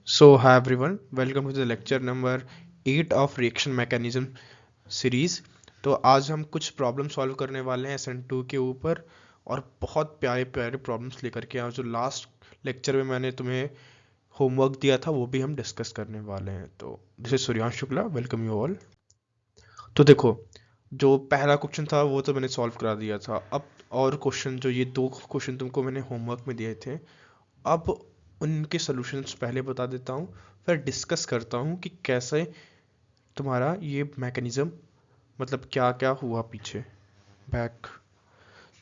So, hi everyone, welcome to the lecture number 8 of reaction mechanism series. तो आज हम कुछ प्रॉब्लम सॉल्व करने वाले हैं SN2 के ऊपर, और बहुत प्यारे प्यारे प्रॉब्लम्स लेकर के आए। जो लास्ट लेक्चर में मैंने तुम्हें होमवर्क दिया था वो भी हम डिस्कस करने वाले हैं। तो this is Suryansh Shukla, welcome you all. तो देखो, जो पहला क्वेश्चन था वो तो मैंने सॉल्व करा दिया था। अब और क्वेश्चन, जो ये दो क्वेश्चन तुमको मैंने होमवर्क में दिए थे, अब उनके सॉल्यूशंस पहले बता देता हूँ, फिर डिस्कस करता हूँ कि कैसे तुम्हारा ये मैकेनिज्म, मतलब क्या क्या हुआ पीछे बैक।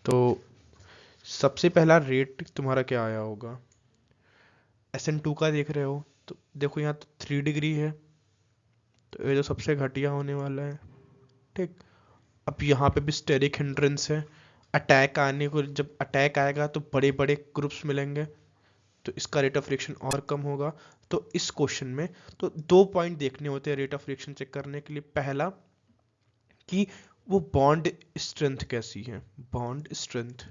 तो सबसे पहला रेट तुम्हारा क्या आया होगा? SN2 का देख रहे हो तो देखो, यहाँ तो 3 डिग्री है, तो ये तो सबसे घटिया होने वाला है। ठीक। अब यहाँ पे भी स्टेरिक हिंड्रेंस है। अटैक आने को, जब अटैक आएगा तो बड़े बड़े ग्रुप्स मिलेंगे, तो इसका रेट ऑफ रिएक्शन और कम होगा। तो इस क्वेश्चन में तो 2 पॉइंट देखने होते हैं रेट ऑफ रिएक्शन चेक करने के लिए। पहला, कि वो बॉन्ड स्ट्रेंथ कैसी है। बॉन्ड स्ट्रेंथ,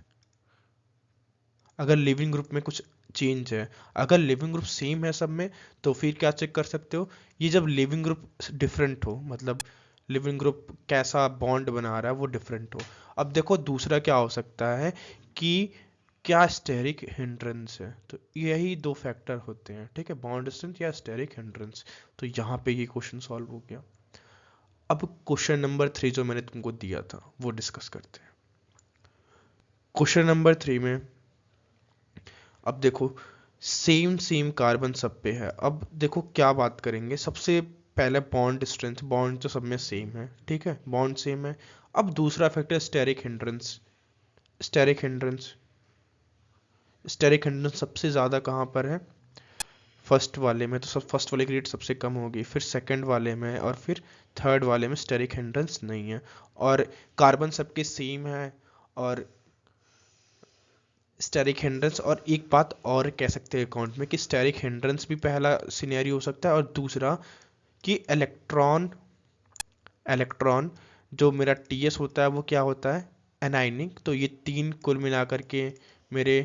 अगर लिविंग ग्रुप में कुछ चेंज है, अगर लिविंग ग्रुप सेम है सब में, तो फिर क्या चेक कर सकते हो, ये जब लिविंग ग्रुप डिफरेंट हो, मतलब लिविंग ग्रुप कैसा बॉन्ड बना रहा है वो डिफरेंट हो। अब देखो, दूसरा क्या हो सकता है कि क्या स्टेरिक हिंड्रेंस है। तो यही दो फैक्टर होते हैं, ठीक है, बॉन्ड स्ट्रेंथ या स्टेरिक हिंड्रेंस। तो यहाँ पे ये क्वेश्चन सॉल्व हो गया। अब क्वेश्चन नंबर 3 जो मैंने तुमको दिया था वो डिस्कस करते हैं। क्वेश्चन नंबर 3 में, अब देखो, सेम सेम कार्बन सब पे है। अब देखो क्या बात करेंगे, सबसे पहले बॉन्ड स्ट्रेंथ। बॉन्ड तो सब में सेम है, ठीक है, बॉन्ड सेम है। अब दूसरा factor steric hindrance. Steric hindrance, steric hindrance सबसे ज़्यादा कहाँ पर है? फर्स्ट वाले में। तो सब फर्स्ट वाले की रेट सबसे कम होगी, फिर सेकंड वाले में, और फिर थर्ड वाले में स्टेरिक हिंड्रेंस नहीं है। और कार्बन सबके सेम है, और स्टेरिक हिंड्रेंस। और एक बात और कह सकते हैं अकाउंट में, कि स्टेरिक हिंड्रेंस भी पहला सिनेरियो हो सकता है, और दूसरा कि इलेक्ट्रॉन, इलेक्ट्रॉन जो मेरा टीएस होता है वो क्या होता है? एनाइनिक। तो ये तीन कुल मिलाकर के मेरे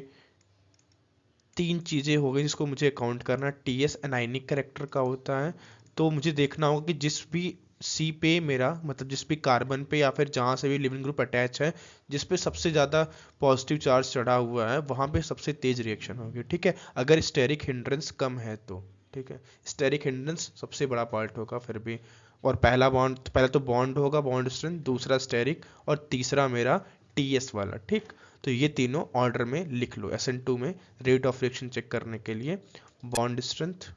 तीन चीज़ें हो गई जिसको मुझे अकाउंट करना। टीएस एनाइनिक करेक्टर का होता है। तो मुझे देखना होगा कि जिस भी सी पे मेरा, मतलब जिस भी कार्बन पे या फिर जहाँ से भी लिविंग ग्रुप अटैच है, जिस पे सबसे ज़्यादा पॉजिटिव चार्ज चढ़ा हुआ है, वहाँ पे सबसे तेज रिएक्शन होगी, ठीक है, अगर स्टेरिक हिंड्रेंस कम है तो। ठीक है, स्टेरिक हिंड्रेंस सबसे बड़ा पार्ट होगा फिर भी। और पहला बॉन्ड, पहला तो बॉन्ड होगा, बॉन्ड स्ट्रेंथ, दूसरा स्टेरिक, और तीसरा मेरा टीएस वाला। ठीक। तो ये तीनों ऑर्डर में लिख लो SN2 में रेट ऑफ रिएक्शन चेक करने के लिए। Bond strength,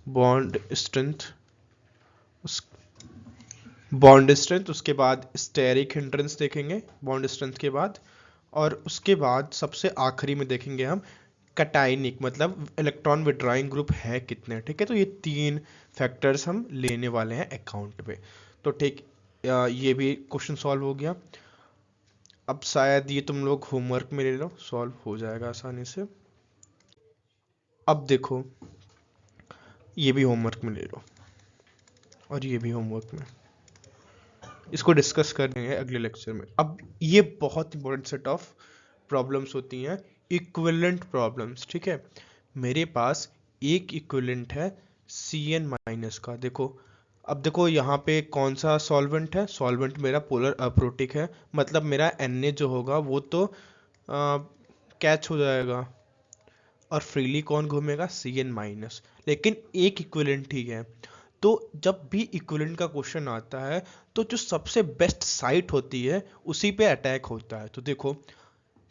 bond strength, bond strength, उसके बाद स्टेरिक हिंड्रेंस देखेंगे बॉन्ड स्ट्रेंथ के बाद, और उसके बाद सबसे आखिरी में देखेंगे हम कटाइनिक, मतलब इलेक्ट्रॉन विड्रॉइंग ग्रुप है कितने। ठीक है, तो ये तीन फैक्टर्स हम लेने वाले हैं अकाउंट पे। तो ठीक, ये भी क्वेश्चन सॉल्व हो गया। अब शायद ये तुम लोग होमवर्क में ले लो, सॉल्व हो जाएगा आसानी से। अब देखो, ये भी होमवर्क में ले लो, और ये भी होमवर्क में। इसको डिस्कस करेंगे अगले लेक्चर में। अब ये बहुत इंपॉर्टेंट सेट ऑफ प्रॉब्लम्स होती हैं, इक्विवेलेंट प्रॉब्लम्स। ठीक है, मेरे पास एक इक्विवेलेंट है Cn माइनस का। देखो, अब देखो यहाँ पे कौन सा सॉल्वेंट है? सॉल्वेंट मेरा पोलर अप्रोटिक है, मतलब मेरा Na जो होगा वो तो कैच हो जाएगा, और फ्रीली कौन घूमेगा? Cn minus. लेकिन एक इक्विवेलेंट ही है। तो जब भी इक्विवेलेंट का क्वेश्चन आता है, तो जो सबसे बेस्ट साइट होती है उसी पे अटैक होता है। तो देखो,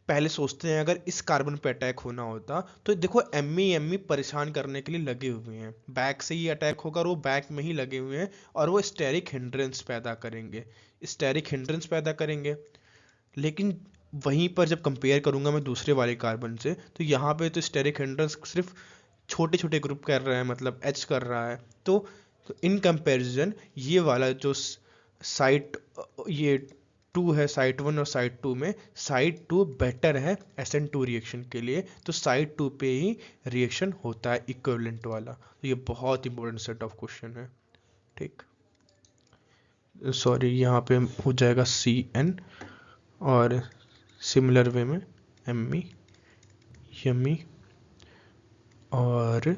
पहले सोचते हैं अगर इस कार्बन पे अटैक होना होता, तो देखो एमई परेशान करने के लिए लगे हुए हैं, बैक से ही अटैक होगा, और वो बैक में ही लगे हुए हैं, और वो स्टेरिक हिंड्रेंस पैदा करेंगे, स्टेरिक हिंड्रेंस पैदा करेंगे। लेकिन वहीं पर जब कंपेयर करूंगा मैं दूसरे वाले कार्बन से, तो यहाँ पे तो स्टेरिक हिंड्रेंस सिर्फ छोटे छोटे ग्रुप कर रहा है, मतलब एच कर रहा है। तो इन कंपैरिजन ये वाला जो साइट, ये टू है, साइट वन और साइट टू में, साइट टू बेटर है SN2 रिएक्शन के लिए। तो साइट टू पे ही रिएक्शन होता है इक्विवेलेंट वाला। तो ये बहुत इंपॉर्टेंट सेट ऑफ क्वेश्चन है। ठीक, सॉरी, यहाँ पे हो जाएगा Cn, और सिमिलर वे में Me, यमी, और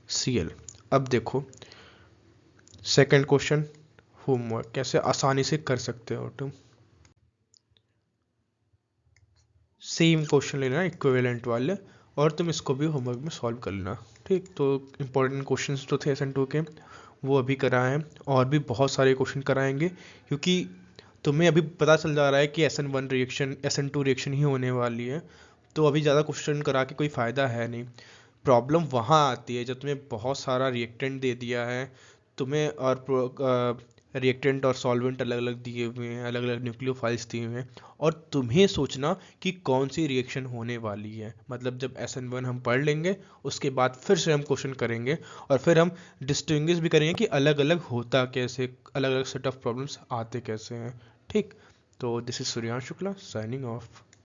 Cl। अब देखो सेकंड क्वेश्चन, होमवर्क कैसे आसानी से कर सकते हो तुम। सेम क्वेश्चन लेना इक्विवेलेंट वाले, और तुम इसको भी होमवर्क में सॉल्व कर लेना। ठीक, तो इम्पोर्टेंट क्वेश्चंस तो थे SN2 के, वो अभी कराएं, और भी बहुत सारे क्वेश्चन कराएंगे, क्योंकि तुम्हें अभी पता चल जा रहा है कि SN1 रिएक्शन SN2 रिएक्शन ही होने वाली है, तो अभी ज़्यादा क्वेश्चन करा के कोई फ़ायदा है नहीं। प्रॉब्लम वहाँ आती है जब तुम्हें बहुत सारा रिएक्टेंट दे दिया है तुम्हें, और रिएक्टेंट और सॉल्वेंट अलग अलग दिए हुए हैं, अलग अलग न्यूक्लियोफाइल्स दिए हुए हैं, और तुम्हें सोचना कि कौन सी रिएक्शन होने वाली है। मतलब जब SN1 हम पढ़ लेंगे, उसके बाद फिर से हम क्वेश्चन करेंगे, और फिर हम डिस्टिंग्विश भी करेंगे कि अलग अलग होता कैसे, अलग अलग सेट ऑफ प्रॉब्लम्स आते कैसे हैं। ठीक, तो this is Suryansh Shukla signing off.